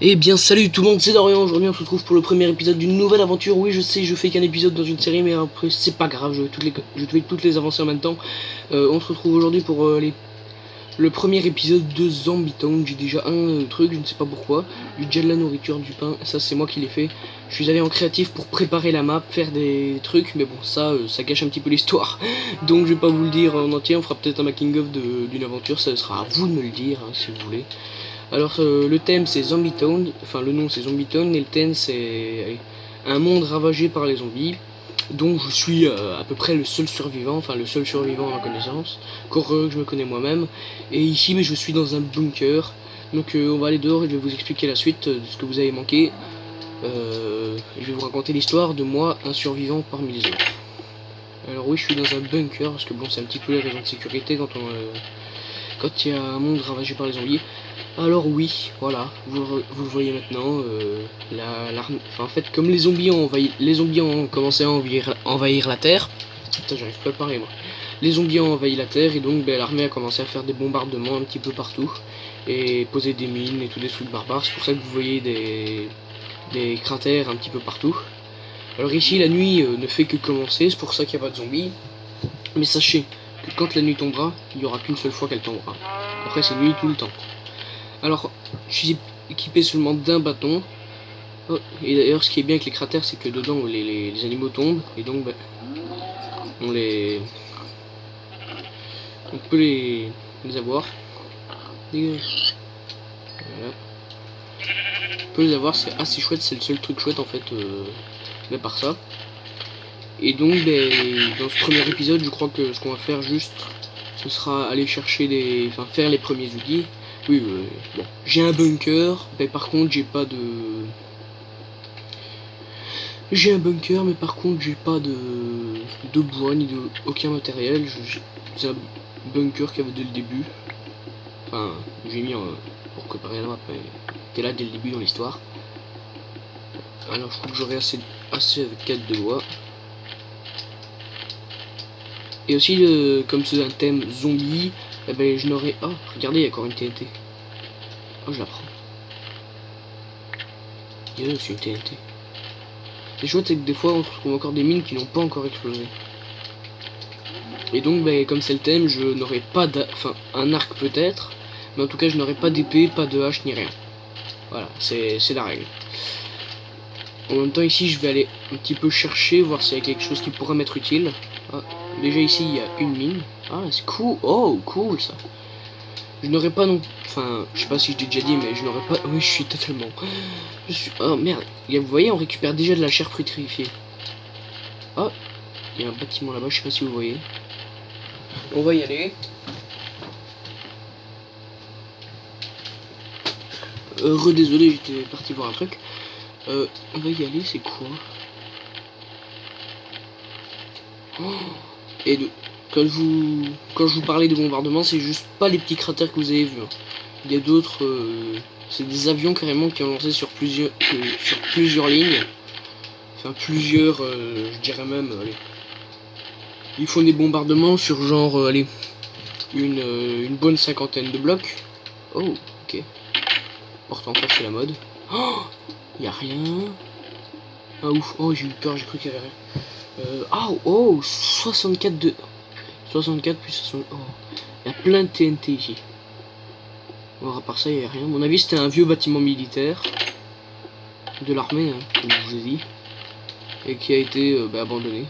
Eh bien salut tout le monde, c'est Dorian. Aujourd'hui on se retrouve pour le premier épisode d'une nouvelle aventure. Oui, je sais, je fais qu'un épisode dans une série, mais après c'est pas grave, je vais toutes les avancer en même temps. On se retrouve aujourd'hui pour le premier épisode de Zombie Town. J'ai déjà un truc, je ne sais pas pourquoi. Du déjà de la nourriture, du pain, ça c'est moi qui l'ai fait. Je suis allé en créatif pour préparer la map, faire des trucs, mais bon ça gâche un petit peu l'histoire. Donc je vais pas vous le dire en entier, on fera peut-être un making of d'une aventure, ça sera à vous de me le dire si vous voulez. Alors le thème c'est Zombie Town, enfin le nom c'est Zombie Town et le thème c'est un monde ravagé par les zombies. Donc je suis à peu près le seul survivant, enfin le seul survivant à ma connaissance, que je me connais moi-même. Et ici mais je suis dans un bunker. Donc on va aller dehors et je vais vous expliquer la suite de ce que vous avez manqué. Je vais vous raconter l'histoire de moi, un survivant parmi les autres. Alors oui, je suis dans un bunker parce que bon, c'est un petit peu les raisons de sécurité quand il y a un monde ravagé par les zombies. Alors oui, voilà, vous le voyez maintenant, en fait, comme les zombies ont commencé à envahir la Terre. Putain, j'arrive pas à parler moi. Les zombies ont envahi la Terre et donc l'armée a commencé à faire des bombardements un petit peu partout et poser des mines et tout des trucs barbares. C'est pour ça que vous voyez des cratères un petit peu partout. Alors ici, la nuit ne fait que commencer, c'est pour ça qu'il n'y a pas de zombies. Mais sachez que quand la nuit tombera, il n'y aura qu'une seule fois qu'elle tombera. Après, c'est nuit tout le temps. Alors, je suis équipé seulement d'un bâton. Oh, et d'ailleurs, ce qui est bien avec les cratères, c'est que dedans, les animaux tombent. Et donc, bah, on peut les avoir. Dégage. Voilà. On peut les avoir, c'est assez chouette. C'est le seul truc chouette, en fait, mais par ça. Et donc, dans ce premier épisode, je crois que ce qu'on va faire juste, ce sera aller chercher enfin, faire les premiers outils. Oui, bon. J'ai un bunker, mais par contre, j'ai pas de... J'ai un bunker, mais par contre, j'ai pas de bois, ni de aucun matériel. C'est un bunker qu'il y avait dès le début. Enfin, j'ai mis pour préparer la map, mais qui est là dès le début dans l'histoire. Alors, je crois que j'aurai assez avec 4 de bois. Et aussi, comme c'est un thème zombie, eh ben, je n'aurai... Oh, regardez, il y a encore une TNT. Oh, je la prends. Il y a aussi une TNT. C'est chouette, c'est que des fois, on trouve encore des mines qui n'ont pas encore explosé. Et donc, comme c'est le thème, je n'aurai pas enfin, un arc peut-être, mais en tout cas, je n'aurai pas d'épée, pas de hache, ni rien. Voilà, c'est la règle. En même temps, ici, je vais aller un petit peu chercher, voir s'il y a quelque chose qui pourrait m'être utile. Ah, déjà ici, il y a une mine. Ah, c'est cool. Oh, cool, ça. Je n'aurais pas non... Enfin, je sais pas si je l'ai déjà dit, mais je n'aurais pas... Oui, je suis totalement... Oh, merde. Vous voyez, on récupère déjà de la chair pétrifiée. Oh, il y a un bâtiment là-bas, je sais pas si vous voyez. On va y aller. Désolé, j'étais parti voir un truc. On va y aller, c'est quoi? Oh, et quand je vous parlais de bombardement, c'est juste pas les petits cratères que vous avez vus. Il y a d'autres... c'est des avions carrément qui ont lancé sur plusieurs lignes. Enfin, je dirais même... allez. Ils font des bombardements sur genre... allez, une bonne cinquantaine de blocs. Oh, ok. Pourtant, ça c'est la mode. Oh, y a rien. Ah ouf, oh j'ai eu peur, j'ai cru qu'il y avait rien. Oh, 64 de... 64 plus 60... Oh, il y a plein de TNT ici. Bon, à part ça, il n'y a rien. À mon avis, c'était un vieux bâtiment militaire de l'armée, hein, comme je vous ai dit. Et qui a été abandonné.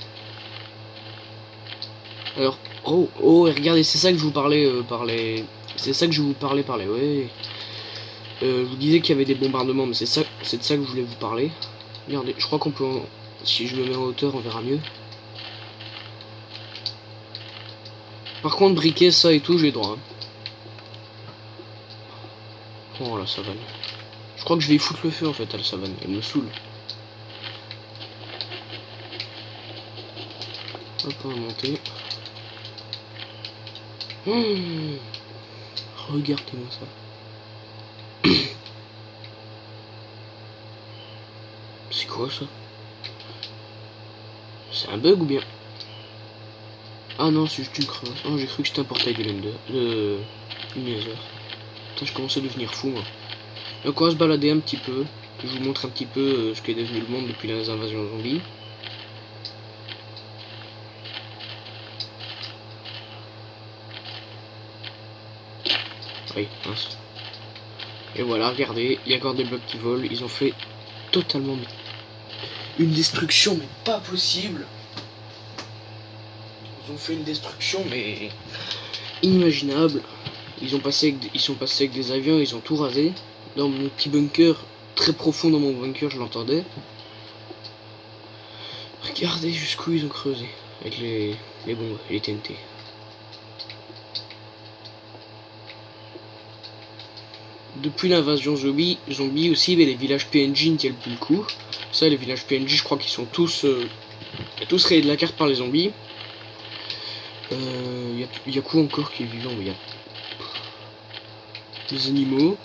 Alors, oh, regardez, c'est ça que je vous parlais C'est ça que je vous parlais ouais. Je vous disais qu'il y avait des bombardements, mais c'est de ça que je voulais vous parler. Regardez, je crois qu'on peut... Si je me mets en hauteur, on verra mieux. Par contre, briquet, ça et tout, j'ai droit. Hein. Oh, la savane. Je crois que je vais y foutre le feu, en fait, à la savane. Elle me saoule. Hop, on va monter. Regardez-moi ça. C'est quoi ça? C'est un bug ou bien? Ah non, c'est juste une crevasse. Oh, j'ai cru que c'était un portail de Nether. De Nether. Putain, je commence à devenir fou, moi. Donc on va se balader un petit peu. Je vous montre un petit peu ce qu'est devenu le monde depuis les invasions zombies. Oui, mince. Et voilà, regardez, il y a encore des blocs qui volent. Ils ont fait totalement une destruction, mais pas possible. Ils ont fait une destruction, mais inimaginable. Ils sont passés avec des avions, ils ont tout rasé. Dans mon petit bunker, très profond dans mon bunker, je l'entendais. Regardez jusqu'où ils ont creusé avec les bombes, les TNT. Depuis l'invasion zombie aussi, mais les villages PNJ ne tiennent plus le coup. Ça, les villages PNJ, je crois qu'ils sont tous rayés de la carte par les zombies. Il y a quoi encore qui est vivant? Il y a des animaux.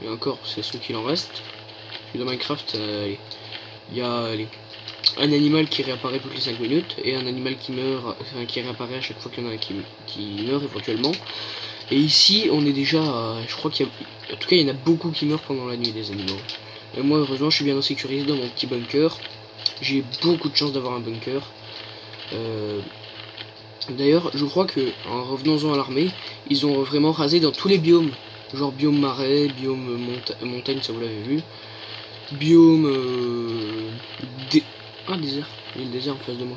Et encore, c'est ceux qu'il en reste. Dans Minecraft, il y a un animal qui réapparaît toutes les 5 minutes et un animal qui meurt, enfin, qui réapparaît à chaque fois qu'il y en a un qui meurt éventuellement. Et ici, on est déjà, je crois qu'il y a, en tout cas, il y en a beaucoup qui meurent pendant la nuit, des animaux. Et moi, heureusement, je suis bien sécurisé dans mon petit bunker. J'ai beaucoup de chance d'avoir un bunker. D'ailleurs, je crois que en revenant à l'armée, ils ont vraiment rasé dans tous les biomes, genre biome marais, biome montagne, ça vous l'avez vu, biome désert, il y a le désert en face de moi,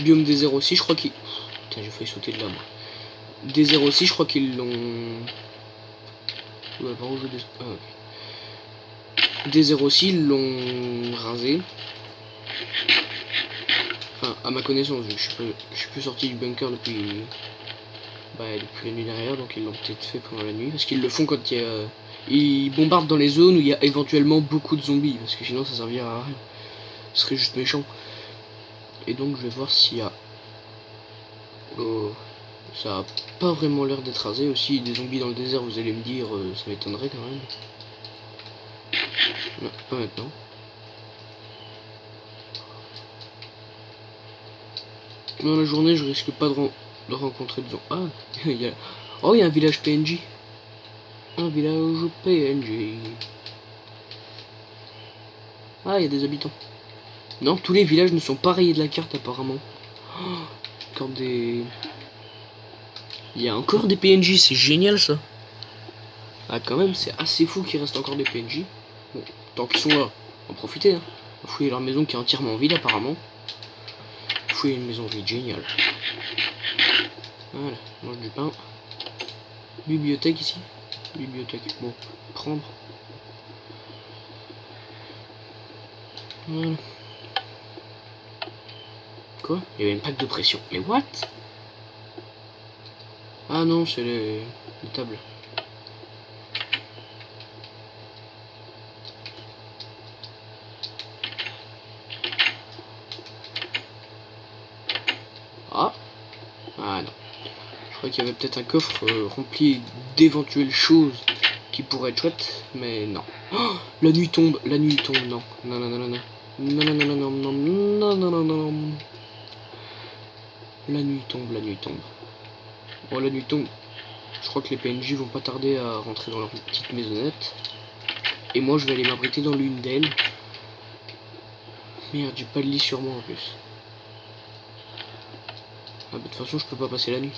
biome désert aussi, je crois qu'ils, putain, j'ai failli sauter de là moi, désert aussi, je crois qu'ils l'ont, ouais, par où je des... ah, okay. Désert aussi, ils l'ont rasé. Enfin, à ma connaissance, vu que je suis plus sorti du bunker depuis la nuit derrière, donc ils l'ont peut-être fait pendant la nuit, parce qu'ils le font quand il y a... Ils bombardent dans les zones où il y a éventuellement beaucoup de zombies, parce que sinon ça servira à rien. Ce serait juste méchant. Et donc je vais voir s'il y a... Oh, ça a pas vraiment l'air d'être rasé aussi, des zombies dans le désert, vous allez me dire, ça m'étonnerait quand même. Non, pas maintenant. Dans la journée, je risque pas de rencontrer de zombies. Ah, il y a... Oh, il y a un village PNJ. Un village PNJ. Ah, il y a des habitants. Non, tous les villages ne sont pas rayés de la carte apparemment. Oh, encore des... Il y a encore des PNJ, c'est génial ça. Ah quand même, c'est assez fou qu'il reste encore des PNJ. Bon, tant qu'ils sont là, en profiter. Hein. Fouiller leur maison qui est entièrement vide apparemment. Fouiller une maison vide, génial. Voilà, mange du pain. Bibliothèque ici. Bibliothèque, bon, prendre. Voilà. Quoi? Il y avait une plaque de pression. Mais what? Ah non, c'est les tables. Ah. Ah non. Je crois qu'il y avait peut-être un coffre rempli d'éventuelles choses qui pourraient être chouettes, mais non. Oh, la nuit tombe, non. Non, non, non, non, non. Non, non, non, non, non, non, non, non, non, non. La nuit tombe, la nuit tombe. Bon, la nuit tombe. Je crois que les PNJ vont pas tarder à rentrer dans leur petite maisonnette. Et moi, je vais aller m'abriter dans l'une d'elles. Merde, j'ai pas de lit sur moi en plus. Ah, bah, de toute façon, je peux pas passer la nuit.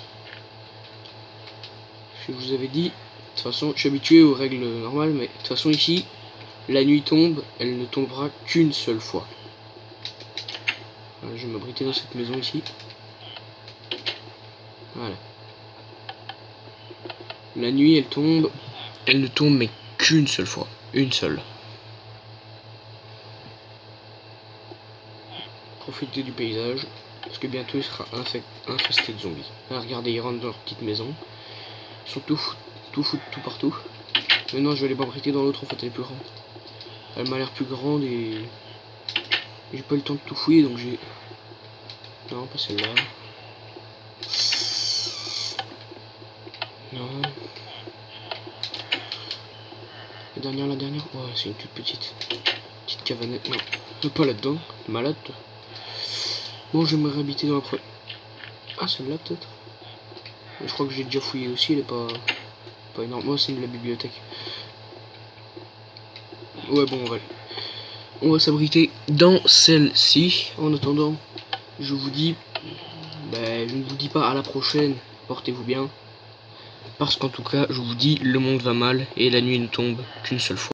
Je vous avais dit, de toute façon, je suis habitué aux règles normales, mais de toute façon, ici, la nuit tombe, elle ne tombera qu'une seule fois. Voilà, je vais m'abriter dans cette maison ici. Voilà. La nuit, elle ne tombe mais qu'une seule fois. Une seule. Profitez du paysage, parce que bientôt il sera infesté de zombies. Ah, regardez, ils rentrent dans leur petite maison. Ils sont tout partout. Maintenant, je vais aller m'abriter dans l'autre, en fait, elle est plus grande. Elle m'a l'air plus grande et... J'ai pas eu le temps de tout fouiller, donc j'ai... Non, pas celle-là. Non. La dernière. Ouais, c'est une toute petite. Petite cavanette. Non, pas là-dedans. Malade, toi. Bon, je vais me réhabiter dans la première. Ah, celle-là, peut-être. Je crois que j'ai déjà fouillé aussi, elle est pas énorme. Moi, c'est de la bibliothèque. Ouais, bon, on va s'abriter dans celle-ci. En attendant, je vous dis, je ne vous dis pas à la prochaine, portez-vous bien. Parce qu'en tout cas, je vous dis, le monde va mal et la nuit ne tombe qu'une seule fois.